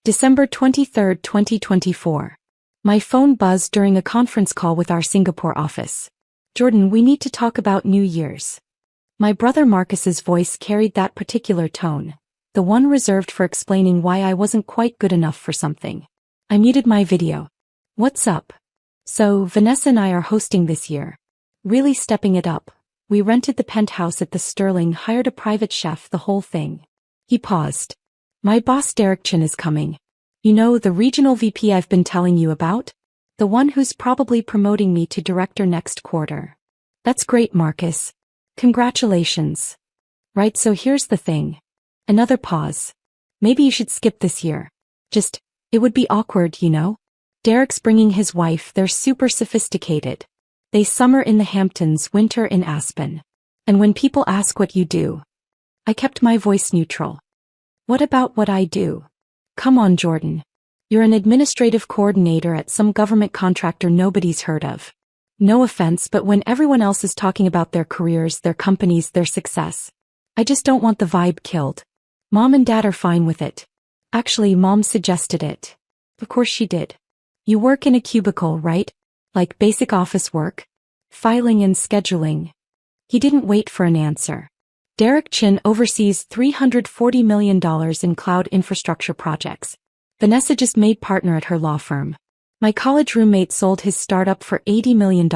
December 23, 2024. My phone buzzed during a conference call with our Singapore office. Jordan, we need to talk about New Year's. My brother Marcus's voice carried that particular tone, the one reserved for explaining why I wasn't quite good enough for something. I muted my video. What's up? So, Vanessa and I are hosting this year. Really stepping it up. We rented the penthouse at the Sterling, hired a private chef, the whole thing. He paused. My boss Derek Chin is coming. You know, the regional VP I've been telling you about? The one who's probably promoting me to director next quarter. That's great, Marcus. Congratulations. Right, so here's the thing. Another pause. Maybe you should skip this year. It would be awkward, you know? Derek's bringing his wife, they're super sophisticated. They summer in the Hamptons, winter in Aspen. And when people ask what you do, I kept my voice neutral. What about what I do? Come on, Jordan. You're an administrative coordinator at some government contractor nobody's heard of. No offense, but when everyone else is talking about their careers, their companies, their success, I just don't want the vibe killed. Mom and Dad are fine with it. Actually, Mom suggested it. Of course she did. You work in a cubicle, right? Like basic office work? Filing and scheduling. He didn't wait for an answer. Derek Chin oversees $340 million in cloud infrastructure projects. Vanessa just made partner at her law firm. My college roommate sold his startup for $80 million.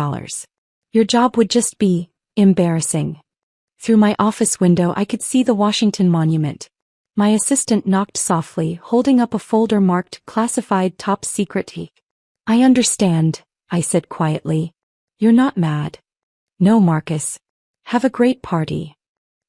Your job would just be embarrassing. Through my office window I could see the Washington Monument. My assistant knocked softly, holding up a folder marked Classified Top Secret. I understand, I said quietly. You're not mad. No, Marcus. Have a great party.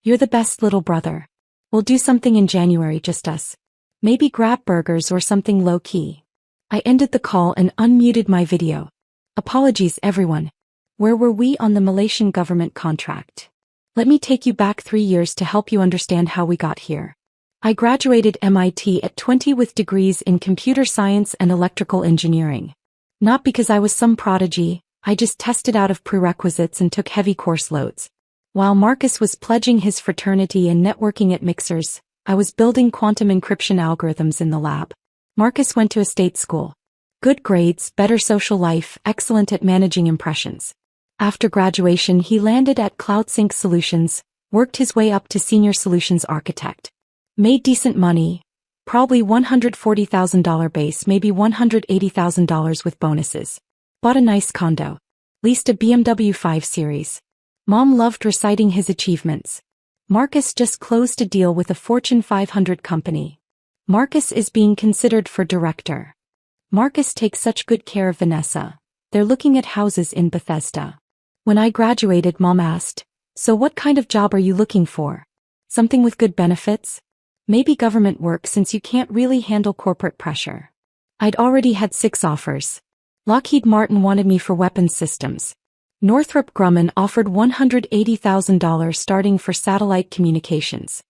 You're the best little brother. We'll do something in January, just us. Maybe grab burgers or something low-key. I ended the call and unmuted my video. Apologies, everyone. Where were we on the Malaysian government contract? Let me take you back 3 years to help you understand how we got here. I graduated MIT at 20 with degrees in computer science and electrical engineering. Not because I was some prodigy, I just tested out of prerequisites and took heavy course loads. While Marcus was pledging his fraternity and networking at Mixers, I was building quantum encryption algorithms in the lab. Marcus went to a state school. Good grades, better social life, excellent at managing impressions. After graduation he landed at CloudSync Solutions, worked his way up to senior solutions architect. Made decent money, probably $140,000 base, maybe $180,000 with bonuses. Bought a nice condo. Leased a BMW 5 Series. Mom loved reciting his achievements. Marcus just closed a deal with a Fortune 500 company. Marcus is being considered for director. Marcus takes such good care of Vanessa. They're looking at houses in Bethesda. When I graduated, Mom asked, "So what kind of job are you looking for? Something with good benefits? Maybe government work since you can't really handle corporate pressure." I'd already had 6 offers. Lockheed Martin wanted me for weapons systems. Northrop Grumman offered $180,000 starting for satellite communications.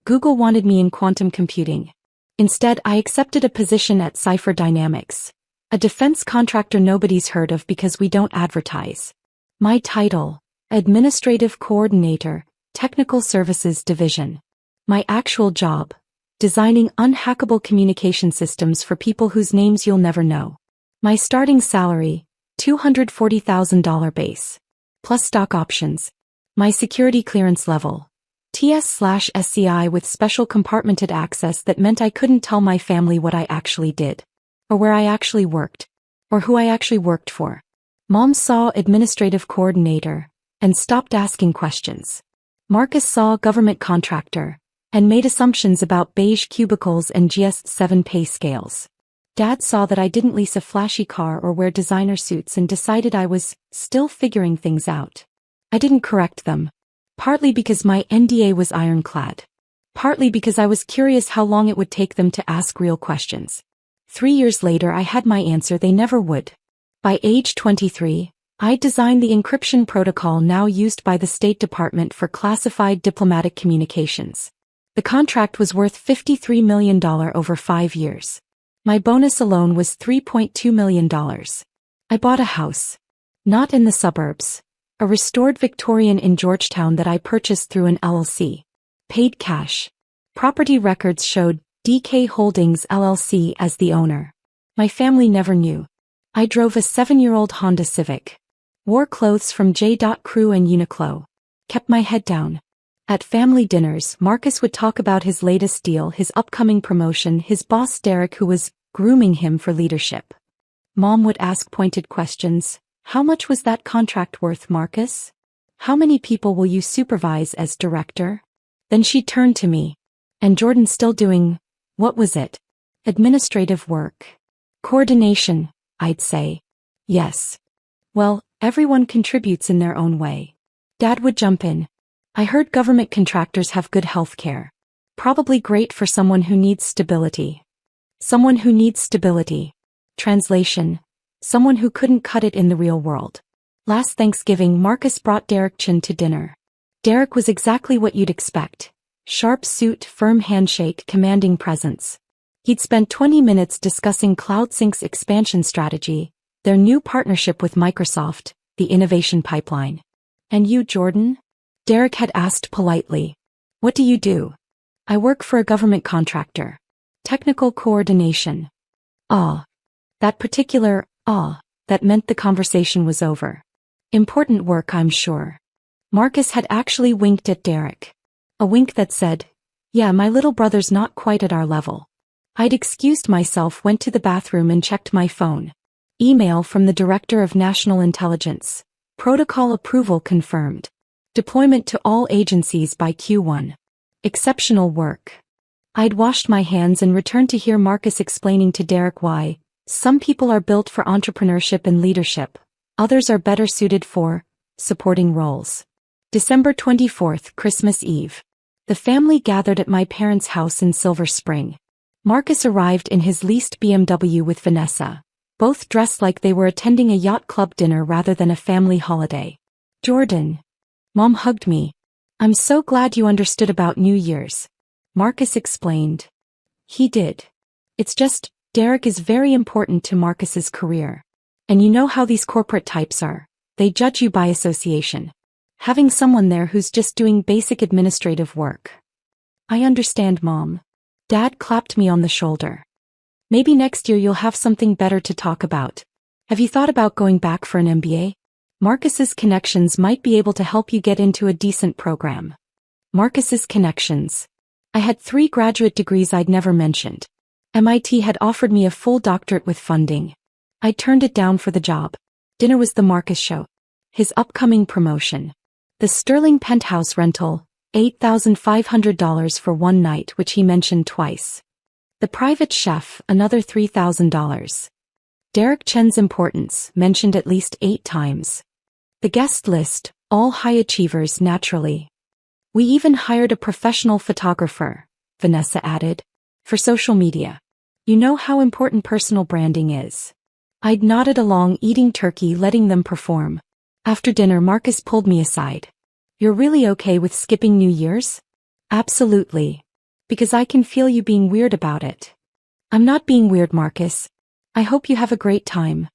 Google wanted me in quantum computing. Instead, I accepted a position at Cipher Dynamics, a defense contractor nobody's heard of because we don't advertise. My title, Administrative Coordinator, Technical Services Division. My actual job, designing unhackable communication systems for people whose names you'll never know. My starting salary, $240,000 base. Plus stock options. My security clearance level, TS/SCI with special compartmented access that meant I couldn't tell my family what I actually did. Or where I actually worked. Or who I actually worked for. Mom saw administrative coordinator, and stopped asking questions. Marcus saw government contractor, and made assumptions about beige cubicles and GS7 pay scales. Dad saw that I didn't lease a flashy car or wear designer suits and decided I was still figuring things out. I didn't correct them. Partly because my NDA was ironclad. Partly because I was curious how long it would take them to ask real questions. 3 years later I had my answer they never would. By age 23, I designed the encryption protocol now used by the State Department for classified diplomatic communications. The contract was worth $53 million over 5 years. My bonus alone was $3.2 million. I bought a house. Not in the suburbs. A restored Victorian in Georgetown that I purchased through an LLC. Paid cash. Property records showed DK Holdings LLC as the owner. My family never knew. I drove a 7-year-old Honda Civic. Wore clothes from J.Crew and Uniqlo. Kept my head down. At family dinners, Marcus would talk about his latest deal, his upcoming promotion, his boss Derek who was grooming him for leadership. Mom would ask pointed questions. How much was that contract worth, Marcus? How many people will you supervise as director? Then she'd turn to me. And Jordan still doing, what was it? Administrative work. Coordination, I'd say. Yes. Well, everyone contributes in their own way. Dad would jump in. I heard government contractors have good health care. Probably great for someone who needs stability. Someone who needs stability. Translation. Someone who couldn't cut it in the real world. Last Thanksgiving, Marcus brought Derek Chin to dinner. Derek was exactly what you'd expect. Sharp suit, firm handshake, commanding presence. He'd spent 20 minutes discussing CloudSync's expansion strategy, their new partnership with Microsoft, the innovation pipeline. And you, Jordan? Derek had asked politely. What do you do? I work for a government contractor. Technical coordination. That meant the conversation was over. Important work, I'm sure. Marcus had actually winked at Derek. A wink that said, yeah, my little brother's not quite at our level. I'd excused myself, went to the bathroom and checked my phone. Email from the Director of National Intelligence. Protocol approval confirmed. Deployment to all agencies by Q1. Exceptional work. I'd washed my hands and returned to hear Marcus explaining to Derek why some people are built for entrepreneurship and leadership, others are better suited for supporting roles. December 24th, Christmas Eve. The family gathered at my parents' house in Silver Spring. Marcus arrived in his leased BMW with Vanessa, both dressed like they were attending a yacht club dinner rather than a family holiday. Jordan. Mom hugged me. I'm so glad you understood about New Year's. Marcus explained. He did. It's just, Derek is very important to Marcus's career. And you know how these corporate types are. They judge you by association. Having someone there who's just doing basic administrative work. I understand, Mom. Dad clapped me on the shoulder. Maybe next year you'll have something better to talk about. Have you thought about going back for an MBA? Marcus's connections might be able to help you get into a decent program. Marcus's connections. I had 3 graduate degrees I'd never mentioned. MIT had offered me a full doctorate with funding. I turned it down for the job. Dinner was the Marcus show. His upcoming promotion. The Sterling penthouse rental, $8,500 for one night, which he mentioned twice. The private chef, another $3,000. Derek Chen's importance, mentioned at least 8 times. The guest list, all high achievers naturally. We even hired a professional photographer, Vanessa added. For social media. You know how important personal branding is. I'd nodded along, eating turkey, letting them perform. After dinner, Marcus pulled me aside. You're really okay with skipping New Year's? Absolutely. Because I can feel you being weird about it. I'm not being weird, Marcus. I hope you have a great time.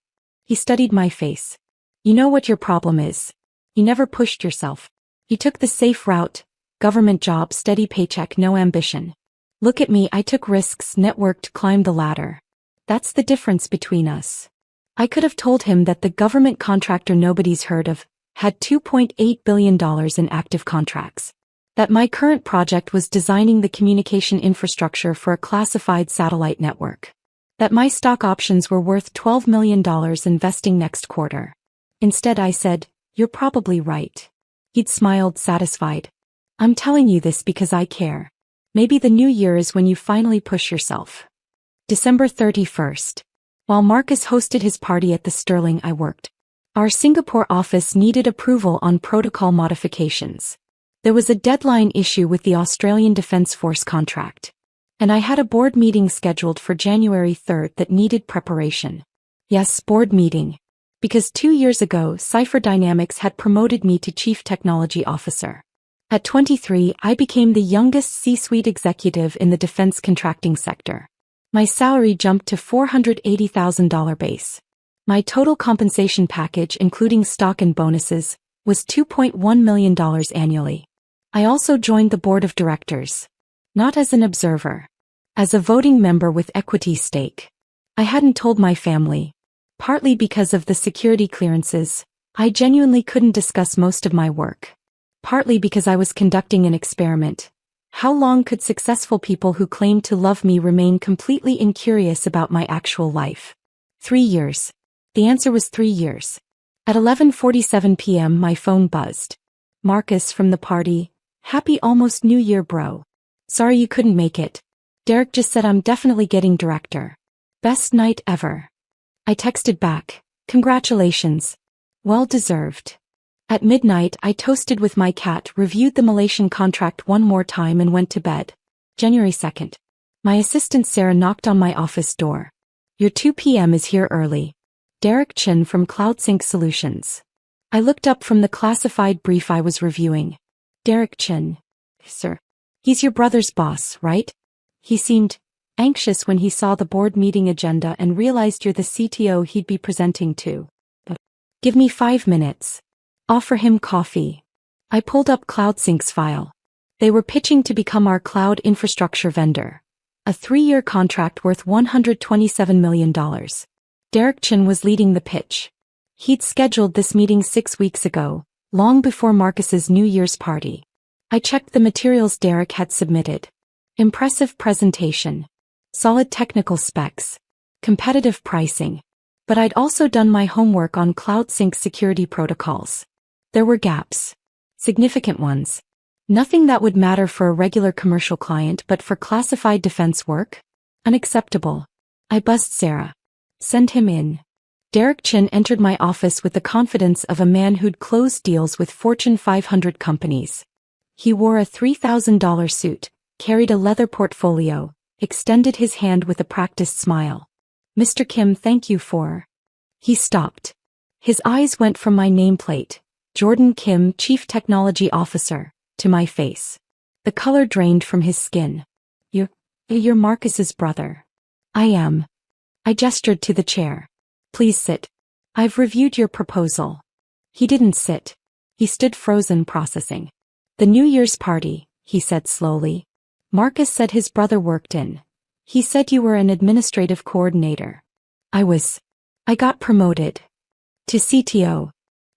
He studied my face. You know what your problem is. You never pushed yourself. You took the safe route, government job, steady paycheck, no ambition. Look at me, I took risks, networked, climbed the ladder. That's the difference between us. I could have told him that the government contractor nobody's heard of had $2.8 billion in active contracts. That my current project was designing the communication infrastructure for a classified satellite network. That my stock options were worth $12 million investing next quarter. Instead I said, you're probably right. He'd smiled, satisfied. I'm telling you this because I care. Maybe the new year is when you finally push yourself. December 31st. While Marcus hosted his party at the Sterling I worked, our Singapore office needed approval on protocol modifications. There was a deadline issue with the Australian Defence Force contract. And I had a board meeting scheduled for January 3rd that needed preparation. Yes, board meeting. Because 2 years ago, Cipher Dynamics had promoted me to Chief Technology Officer. At 23, I became the youngest C-suite executive in the defense contracting sector. My salary jumped to $480,000 base. My total compensation package, including stock and bonuses, was $2.1 million annually. I also joined the board of directors. Not as an observer. as a voting member with equity stake. I hadn't told my family. Partly because of the security clearances, I genuinely couldn't discuss most of my work. Partly because I was conducting an experiment. How long could successful people who claimed to love me remain completely incurious about my actual life? 3 years. The answer was 3 years. At 11:47 p.m. my phone buzzed. Marcus from the party. Happy almost New Year, bro. Sorry you couldn't make it. Derek just said I'm definitely getting director. Best night ever. I texted back. Congratulations. Well deserved. At midnight I toasted with my cat, reviewed the Malaysian contract one more time and went to bed. January 2nd. My assistant Sarah knocked on my office door. Your 2 p.m. is here early. Derek Chin from CloudSync Solutions. I looked up from the classified brief I was reviewing. Derek Chin. Sir. He's your brother's boss, right? He seemed anxious when he saw the board meeting agenda and realized you're the CTO he'd be presenting to. Give me 5 minutes. Offer him coffee. I pulled up CloudSync's file. They were pitching to become our cloud infrastructure vendor. A 3-year contract worth $127 million. Derek Chin was leading the pitch. He'd scheduled this meeting 6 weeks ago, long before Marcus's New Year's party. I checked the materials Derek had submitted. Impressive presentation. Solid technical specs. Competitive pricing. But I'd also done my homework on CloudSync security protocols. There were gaps. Significant ones. Nothing that would matter for a regular commercial client, but for classified defense work? Unacceptable. I buzzed Sarah. Send him in. Derek Chin entered my office with the confidence of a man who'd closed deals with Fortune 500 companies. He wore a $3,000 suit, carried a leather portfolio, extended his hand with a practiced smile. Mr. Kim, thank you for... He stopped. His eyes went from my nameplate, Jordan Kim, Chief Technology Officer, to my face. The color drained from his skin. You're Marcus's brother. I am. I gestured to the chair. Please sit. I've reviewed your proposal. He didn't sit. He stood frozen, processing. The New Year's party, he said slowly. Marcus said his brother worked in. He said you were an administrative coordinator. I got promoted. To CTO.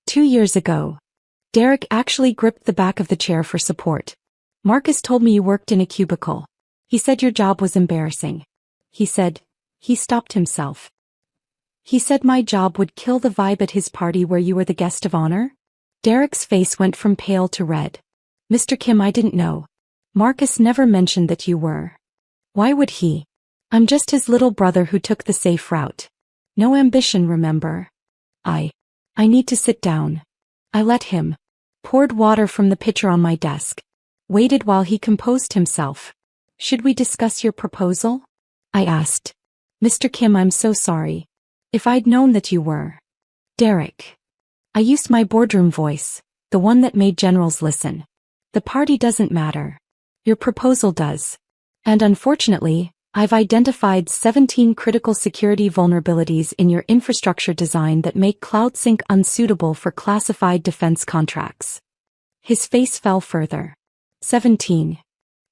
2 years ago. Derek actually gripped the back of the chair for support. Marcus told me you worked in a cubicle. He said your job was embarrassing. He stopped himself. He said my job would kill the vibe at his party where you were the guest of honor? Derek's face went from pale to red. Mr. Kim, I didn't know. Marcus never mentioned that you were. Why would he? I'm just his little brother who took the safe route. No ambition, remember? I need to sit down. I let him. Poured water from the pitcher on my desk. Waited while he composed himself. Should we discuss your proposal? I asked. Mr. Kim, I'm so sorry. If I'd known that you were. Derek. I used my boardroom voice, the one that made generals listen. The party doesn't matter. Your proposal does. And unfortunately, I've identified 17 critical security vulnerabilities in your infrastructure design that make CloudSync unsuitable for classified defense contracts. His face fell further. 17.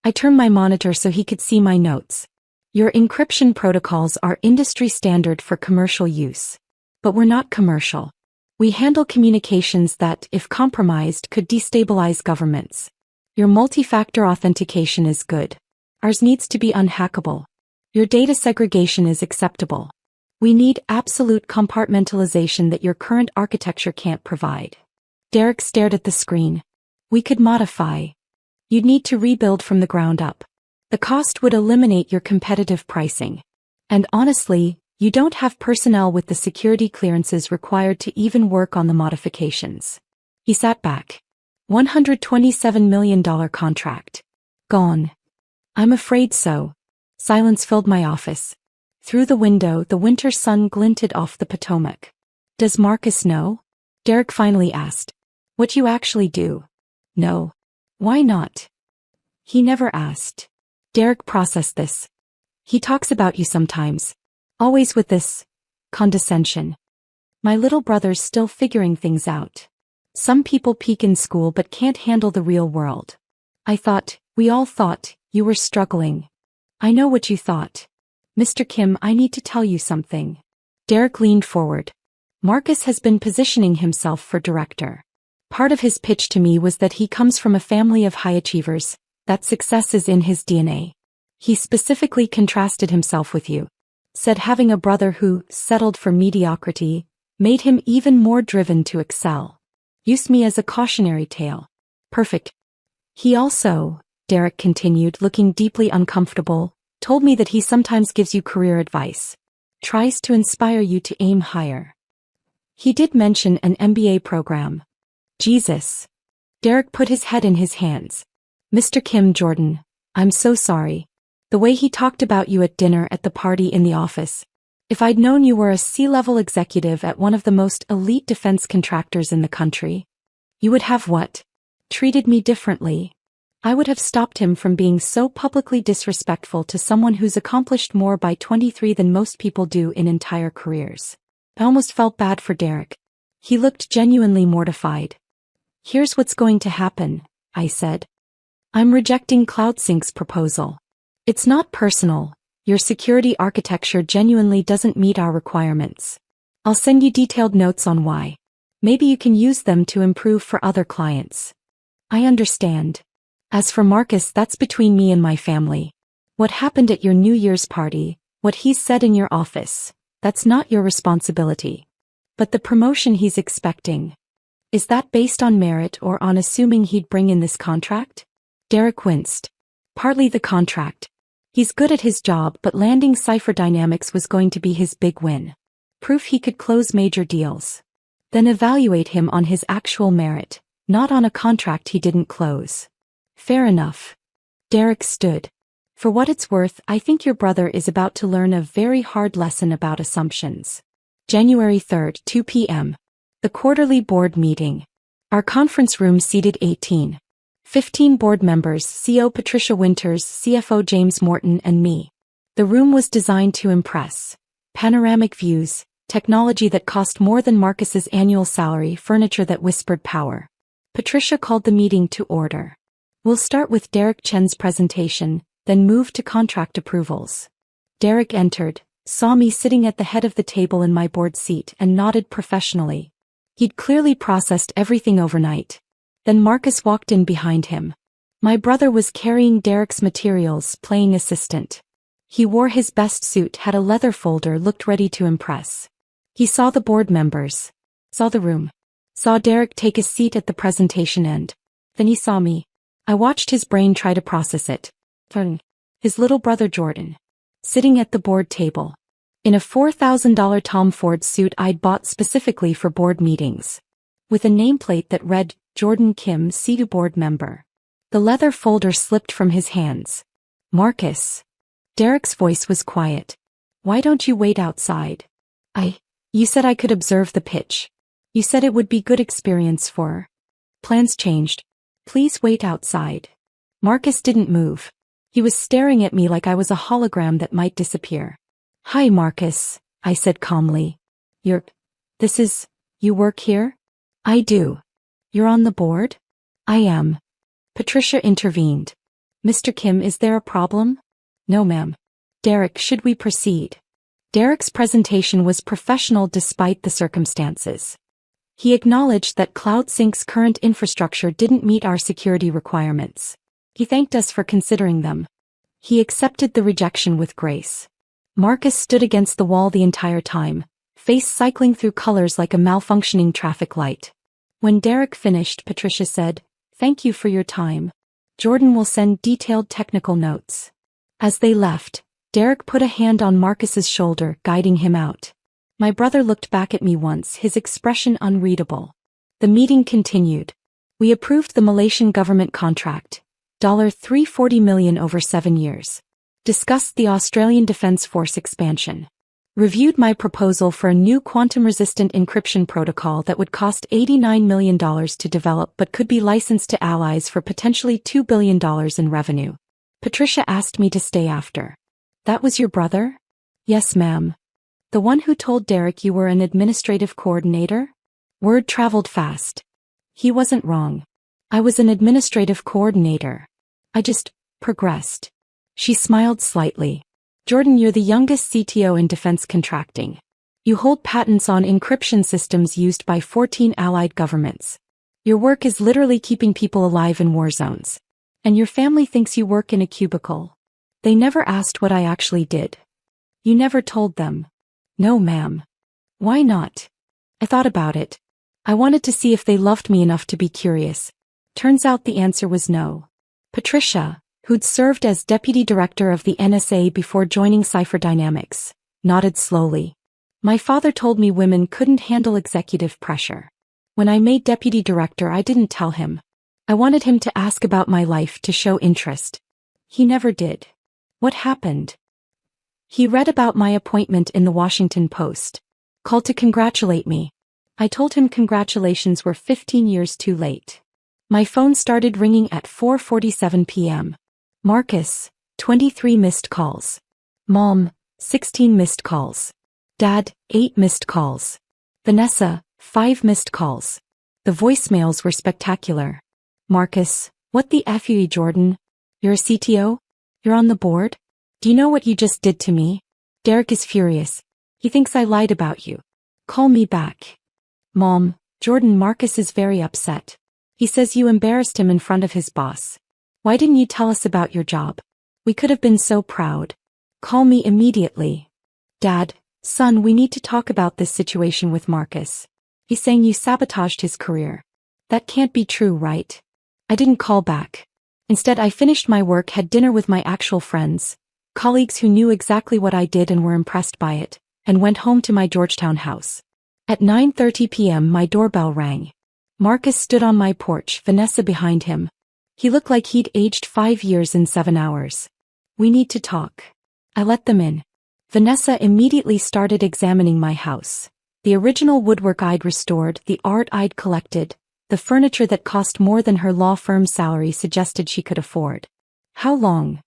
I turned my monitor so he could see my notes. Your encryption protocols are industry standard for commercial use. But we're not commercial. We handle communications that, if compromised, could destabilize governments. Your multi-factor authentication is good. Ours needs to be unhackable. Your data segregation is acceptable. We need absolute compartmentalization that your current architecture can't provide. Derek stared at the screen. We could modify. You'd need to rebuild from the ground up. The cost would eliminate your competitive pricing. And honestly, you don't have personnel with the security clearances required to even work on the modifications. He sat back. $127 million contract. Gone. I'm afraid so. Silence filled my office. Through the window, the winter sun glinted off the Potomac. Does Marcus know? Derek finally asked. What you actually do? No. Why not? He never asked. Derek processed this. He talks about you sometimes. Always with this condescension. My little brother's still figuring things out. Some people peak in school but can't handle the real world. We all thought, you were struggling. I know what you thought. Mr. Kim, I need to tell you something. Derek leaned forward. Marcus has been positioning himself for director. Part of his pitch to me was that he comes from a family of high achievers, that success is in his DNA. He specifically contrasted himself with you. Said having a brother who settled for mediocrity made him even more driven to excel. Used me as a cautionary tale. Perfect. He also, Derek continued, looking deeply uncomfortable, told me that he sometimes gives you career advice. Tries to inspire you to aim higher. He did mention an MBA program. Jesus. Derek put his head in his hands. Mr. Kim, Jordan, I'm so sorry. The way he talked about you at dinner, at the party, in the office. If I'd known you were a C-level executive at one of the most elite defense contractors in the country, you would have what? Treated me differently. I would have stopped him from being so publicly disrespectful to someone who's accomplished more by 23 than most people do in entire careers. I almost felt bad for Derek. He looked genuinely mortified. Here's what's going to happen, I said. I'm rejecting CloudSync's proposal. It's not personal. Your security architecture genuinely doesn't meet our requirements. I'll send you detailed notes on why. Maybe you can use them to improve for other clients. I understand. As for Marcus, that's between me and my family. What happened at your New Year's party, what he's said in your office, that's not your responsibility. But the promotion he's expecting, is that based on merit or on assuming he'd bring in this contract? Derek winced. Partly the contract. He's good at his job, but landing Cipher Dynamics was going to be his big win. Proof he could close major deals. Then evaluate him on his actual merit, not on a contract he didn't close. Fair enough. Derek stood. For what it's worth, I think your brother is about to learn a very hard lesson about assumptions. January 3rd, 2 p.m. The quarterly board meeting. Our conference room seated 18. 15 board members, CEO Patricia Winters, CFO James Morton, and me. The room was designed to impress. Panoramic views, technology that cost more than Marcus's annual salary, furniture that whispered power. Patricia called the meeting to order. We'll start with Derek Chen's presentation, then move to contract approvals. Derek entered, saw me sitting at the head of the table in my board seat, and nodded professionally. He'd clearly processed everything overnight. Then Marcus walked in behind him. My brother was carrying Derek's materials, playing assistant. He wore his best suit, had a leather folder, looked ready to impress. He saw the board members. Saw the room. Saw Derek take a seat at the presentation end. Then he saw me. I watched his brain try to process it. His little brother Jordan. Sitting at the board table. In a $4,000 Tom Ford suit I'd bought specifically for board meetings. With a nameplate that read, Jordan Kim, C2 board member. The leather folder slipped from his hands. Marcus. Derek's voice was quiet. Why don't you wait outside? You said I could observe the pitch. You said it would be good experience for. Plans changed. Please wait outside. Marcus didn't move. He was staring at me like I was a hologram that might disappear. Hi, Marcus, I said calmly. You work here? I do. You're on the board? I am. Patricia intervened. Mr. Kim, is there a problem? No, ma'am. Derek, should we proceed? Derek's presentation was professional despite the circumstances. He acknowledged that CloudSync's current infrastructure didn't meet our security requirements. He thanked us for considering them. He accepted the rejection with grace. Marcus stood against the wall the entire time, face cycling through colors like a malfunctioning traffic light. When Derek finished, Patricia said, "Thank you for your time. Jordan will send detailed technical notes." As they left, Derek put a hand on Marcus's shoulder, guiding him out. My brother looked back at me once, his expression unreadable. The meeting continued. We approved the Malaysian government contract, $340 million over 7 years. Discussed the Australian Defence Force expansion. Reviewed my proposal for a new quantum-resistant encryption protocol that would cost $89 million to develop but could be licensed to allies for potentially $2 billion in revenue. Patricia asked me to stay after. That was your brother? Yes, ma'am. The one who told Derek you were an administrative coordinator? Word traveled fast. He wasn't wrong. I was an administrative coordinator. I just progressed. She smiled slightly. Jordan, you're the youngest CTO in defense contracting. You hold patents on encryption systems used by 14 allied governments. Your work is literally keeping people alive in war zones. And your family thinks you work in a cubicle. They never asked what I actually did. You never told them. No, ma'am. Why not? I thought about it. I wanted to see if they loved me enough to be curious. Turns out the answer was no. Patricia, who'd served as deputy director of the NSA before joining Cipher Dynamics, nodded slowly. My father told me women couldn't handle executive pressure. When I made deputy director, I didn't tell him. I wanted him to ask about my life to show interest. He never did. What happened? He read about my appointment in the Washington Post. Called to congratulate me. I told him congratulations were 15 years too late. My phone started ringing at 4:47 p.m. Marcus, 23 missed calls. Mom, 16 missed calls. Dad, 8 missed calls. Vanessa, 5 missed calls. The voicemails were spectacular. Marcus, what the F you, Jordan? You're a CTO? You're on the board? Do you know what you just did to me? Derek is furious. He thinks I lied about you. Call me back. Mom, Jordan, Marcus is very upset. He says you embarrassed him in front of his boss. Why didn't you tell us about your job? We could have been so proud. Call me immediately. Dad, son, we need to talk about this situation with Marcus. He's saying you sabotaged his career. That can't be true, right? I didn't call back. Instead, I finished my work, had dinner with my actual friends, colleagues who knew exactly what I did and were impressed by it, and went home to my Georgetown house. At 9:30 p.m. my doorbell rang. Marcus stood on my porch, Vanessa behind him. He looked like he'd aged 5 years in 7 hours. We need to talk. I let them in. Vanessa immediately started examining my house. The original woodwork I'd restored, the art I'd collected, the furniture that cost more than her law firm's salary suggested she could afford. How long?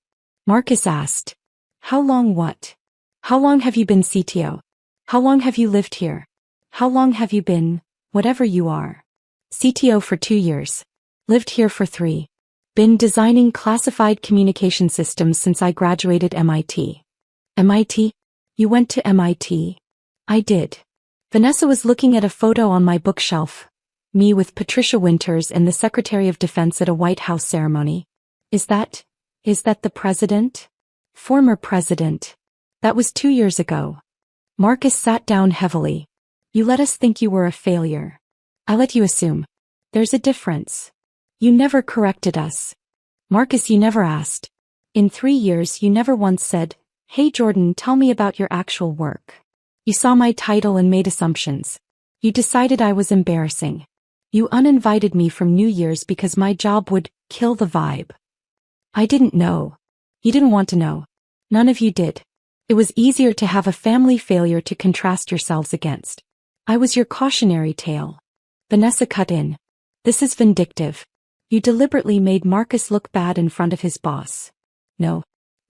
Marcus asked. How long what? How long have you been CTO? How long have you lived here? How long have you been, whatever you are? CTO for 2 years. Lived here for 3. Been designing classified communication systems since I graduated MIT. MIT? You went to MIT? I did. Vanessa was looking at a photo on my bookshelf. Me with Patricia Winters and the Secretary of Defense at a White House ceremony. Is that the president? Former president. That was 2 years ago. Marcus sat down heavily. You let us think you were a failure. I let you assume. There's a difference. You never corrected us. Marcus, you never asked. In 3 years you never once said, hey Jordan, tell me about your actual work. You saw my title and made assumptions. You decided I was embarrassing. You uninvited me from New Year's because my job would kill the vibe. I didn't know. You didn't want to know. None of you did. It was easier to have a family failure to contrast yourselves against. I was your cautionary tale. Vanessa cut in. This is vindictive. You deliberately made Marcus look bad in front of his boss. No.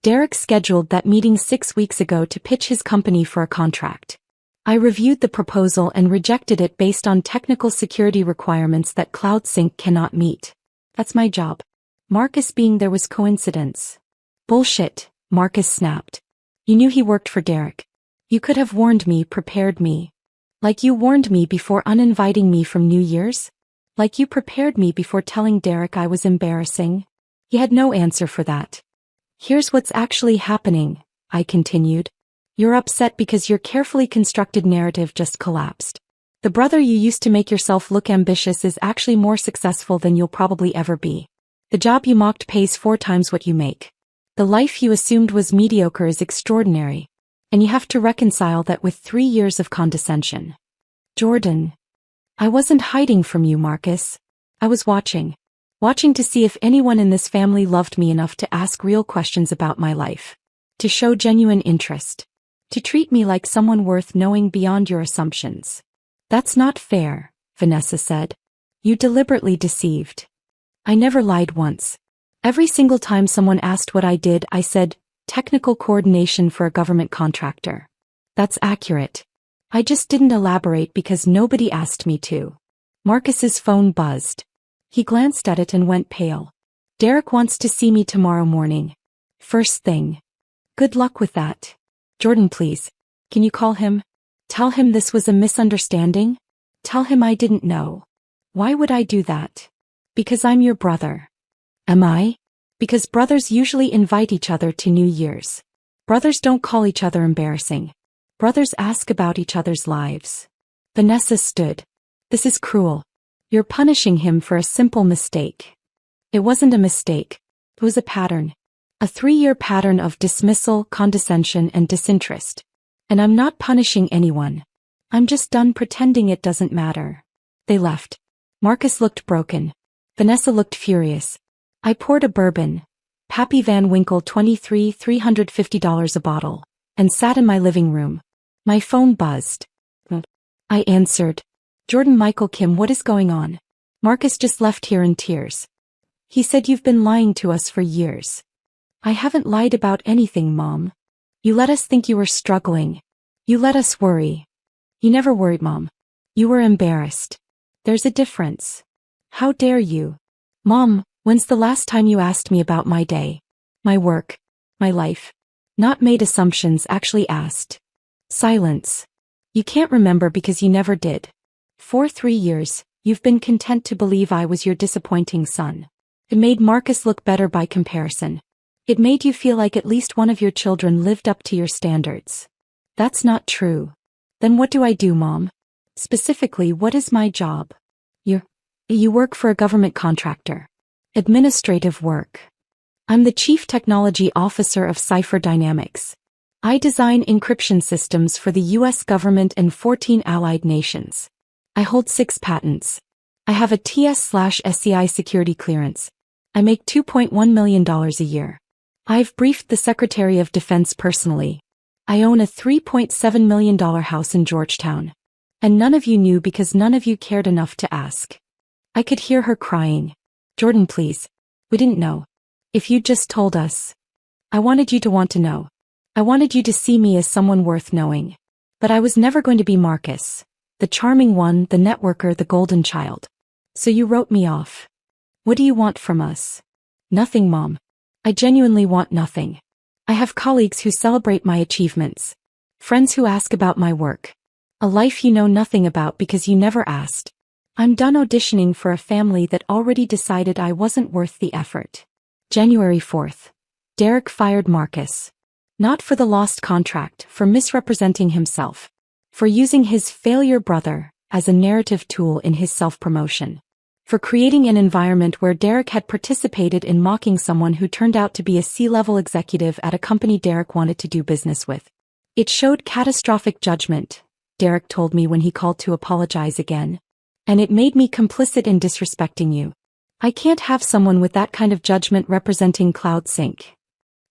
Derek scheduled that meeting 6 weeks ago to pitch his company for a contract. I reviewed the proposal and rejected it based on technical security requirements that CloudSync cannot meet. That's my job. Marcus being there was coincidence. Bullshit, Marcus snapped. You knew he worked for Derek. You could have warned me, prepared me. Like you warned me before uninviting me from New Year's? Like you prepared me before telling Derek I was embarrassing? He had no answer for that. Here's what's actually happening, I continued. You're upset because your carefully constructed narrative just collapsed. The brother you used to make yourself look ambitious is actually more successful than you'll probably ever be. The job you mocked pays 4 times what you make. The life you assumed was mediocre is extraordinary. And you have to reconcile that with 3 years of condescension. Jordan. I wasn't hiding from you, Marcus. I was watching. Watching to see if anyone in this family loved me enough to ask real questions about my life. To show genuine interest. To treat me like someone worth knowing beyond your assumptions. That's not fair, Vanessa said. You deliberately deceived. I never lied once. Every single time someone asked what I did, I said, technical coordination for a government contractor. That's accurate. I just didn't elaborate because nobody asked me to. Marcus's phone buzzed. He glanced at it and went pale. Derek wants to see me tomorrow morning. First thing. Good luck with that. Jordan, please. Can you call him? Tell him this was a misunderstanding? Tell him I didn't know. Why would I do that? Because I'm your brother. Am I? Because brothers usually invite each other to New Year's. Brothers don't call each other embarrassing. Brothers ask about each other's lives. Vanessa stood. This is cruel. You're punishing him for a simple mistake. It wasn't a mistake. It was a pattern. A 3-year pattern of dismissal, condescension, and disinterest. And I'm not punishing anyone. I'm just done pretending it doesn't matter. They left. Marcus looked broken. Vanessa looked furious. I poured a bourbon, Pappy Van Winkle $350 a bottle, and sat in my living room. My phone buzzed. I answered. Jordan Michael Kim, what is going on? Marcus just left here in tears. He said you've been lying to us for years. I haven't lied about anything, Mom. You let us think you were struggling. You let us worry. You never worried, Mom. You were embarrassed. There's a difference. How dare you? Mom, when's the last time you asked me about my day? My work? My life? Not made assumptions, actually asked. Silence. You can't remember because you never did. For 3 years, you've been content to believe I was your disappointing son. It made Marcus look better by comparison. It made you feel like at least one of your children lived up to your standards. That's not true. Then what do I do, Mom? Specifically, what is my job? You work for a government contractor. Administrative work. I'm the Chief Technology Officer of Cipher Dynamics. I design encryption systems for the U.S. government and 14 allied nations. I hold 6 patents. I have a TS/SCI security clearance. I make $2.1 million a year. I've briefed the Secretary of Defense personally. I own a $3.7 million house in Georgetown. And none of you knew because none of you cared enough to ask. I could hear her crying. Jordan, please. We didn't know. If you'd just told us. I wanted you to want to know. I wanted you to see me as someone worth knowing. But I was never going to be Marcus. The charming one, the networker, the golden child. So you wrote me off. What do you want from us? Nothing, Mom. I genuinely want nothing. I have colleagues who celebrate my achievements. Friends who ask about my work. A life you know nothing about because you never asked. I'm done auditioning for a family that already decided I wasn't worth the effort. January 4th. Derek fired Marcus. Not for the lost contract, for misrepresenting himself. For using his failure brother as a narrative tool in his self-promotion. For creating an environment where Derek had participated in mocking someone who turned out to be a C-level executive at a company Derek wanted to do business with. It showed catastrophic judgment, Derek told me when he called to apologize again. And it made me complicit in disrespecting you. I can't have someone with that kind of judgment representing Cloud Sync.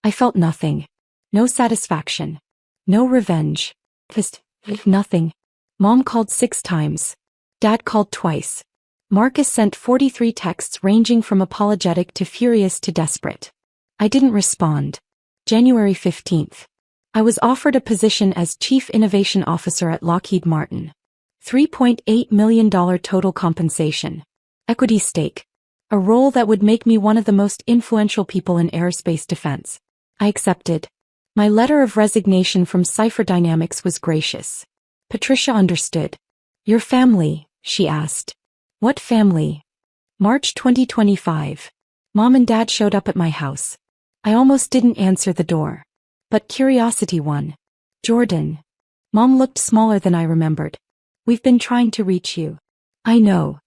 I felt nothing. No satisfaction. No revenge. Just nothing. Mom called 6 times. Dad called twice. Marcus sent 43 texts ranging from apologetic to furious to desperate. I didn't respond. January 15th. I was offered a position as Chief Innovation Officer at Lockheed Martin. $3.8 million total compensation. Equity stake. A role that would make me one of the most influential people in aerospace defense. I accepted. My letter of resignation from Cipher Dynamics was gracious. Patricia understood. Your family, she asked. What family? March 2025. Mom and Dad showed up at my house. I almost didn't answer the door. But curiosity won. Jordan. Mom looked smaller than I remembered. We've been trying to reach you. I know.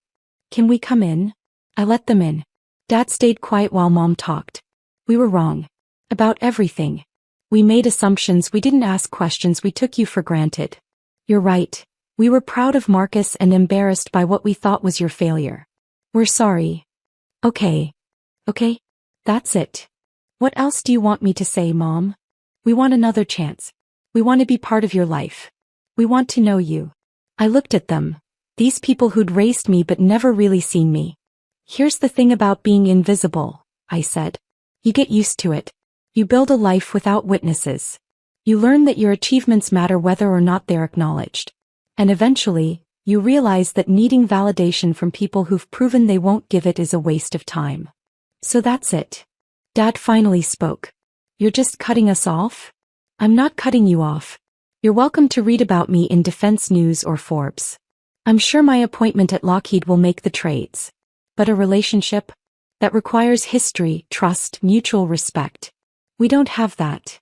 Can we come in? I let them in. Dad stayed quiet while Mom talked. We were wrong. About everything. We made assumptions, we didn't ask questions, we took you for granted. You're right. We were proud of Marcus and embarrassed by what we thought was your failure. We're sorry. Okay. Okay? That's it. What else do you want me to say, Mom? We want another chance. We want to be part of your life. We want to know you. I looked at them. These people who'd raised me but never really seen me. Here's the thing about being invisible, I said. You get used to it. You build a life without witnesses. You learn that your achievements matter whether or not they're acknowledged. And eventually, you realize that needing validation from people who've proven they won't give it is a waste of time. So that's it. Dad finally spoke. You're just cutting us off? I'm not cutting you off. You're welcome to read about me in Defense News or Forbes. I'm sure my appointment at Lockheed will make the trades. But a relationship? That requires history, trust, mutual respect. We don't have that.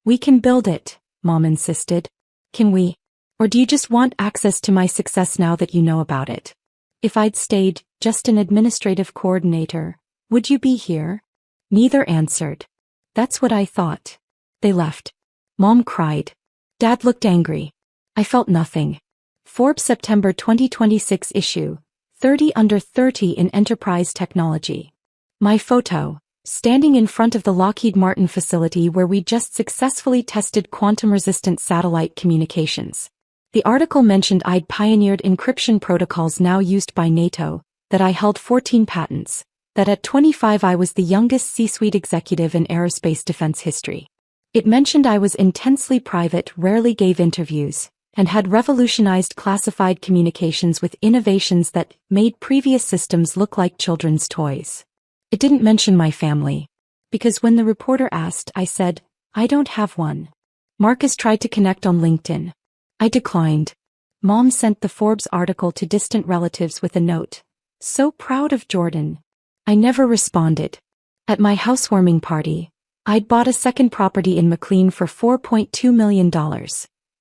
We can build it, Mom insisted. Can we? Or do you just want access to my success now that you know about it? If I'd stayed, just an administrative coordinator, would you be here? Neither answered. That's what I thought. They left. Mom cried. Dad looked angry. I felt nothing. Forbes September 2026 issue, 30 under 30 in enterprise technology. My photo, standing in front of the Lockheed Martin facility where we just successfully tested quantum-resistant satellite communications. The article mentioned I'd pioneered encryption protocols now used by NATO, that I held 14 patents, that at 25 I was the youngest C-suite executive in aerospace defense history. It mentioned I was intensely private, rarely gave interviews, and had revolutionized classified communications with innovations that made previous systems look like children's toys. It didn't mention my family. Because when the reporter asked, I said, I don't have one. Marcus tried to connect on LinkedIn. I declined. Mom sent the Forbes article to distant relatives with a note. So proud of Jordan. I never responded. At my housewarming party, I'd bought a second property in McLean for $4.2 million.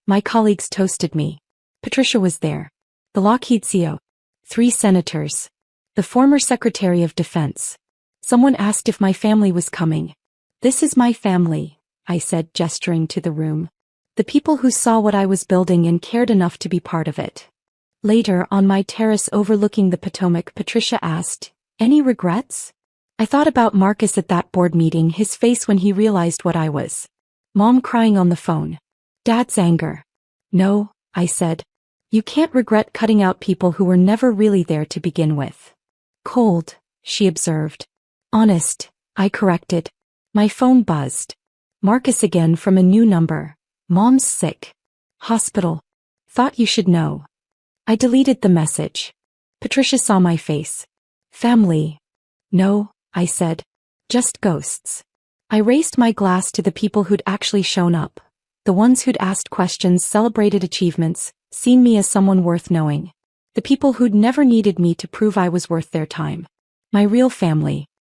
My colleagues toasted me. Patricia was there. The Lockheed CEO. 3 senators. The former Secretary of Defense. Someone asked if my family was coming. This is my family, I said, gesturing to the room. The people who saw what I was building and cared enough to be part of it. Later, on my terrace overlooking the Potomac, Patricia asked, any regrets? I thought about Marcus at that board meeting, his face when he realized what I was. Mom crying on the phone. Dad's anger. No, I said. You can't regret cutting out people who were never really there to begin with. Cold, she observed. Honest, I corrected. My phone buzzed. Marcus again from a new number. Mom's sick. Hospital. Thought you should know. I deleted the message. Patricia saw my face. Family. No, I said. Just ghosts. I raised my glass to the people who'd actually shown up. The ones who'd asked questions, celebrated achievements, seen me as someone worth knowing. The people who'd never needed me to prove I was worth their time. My real family.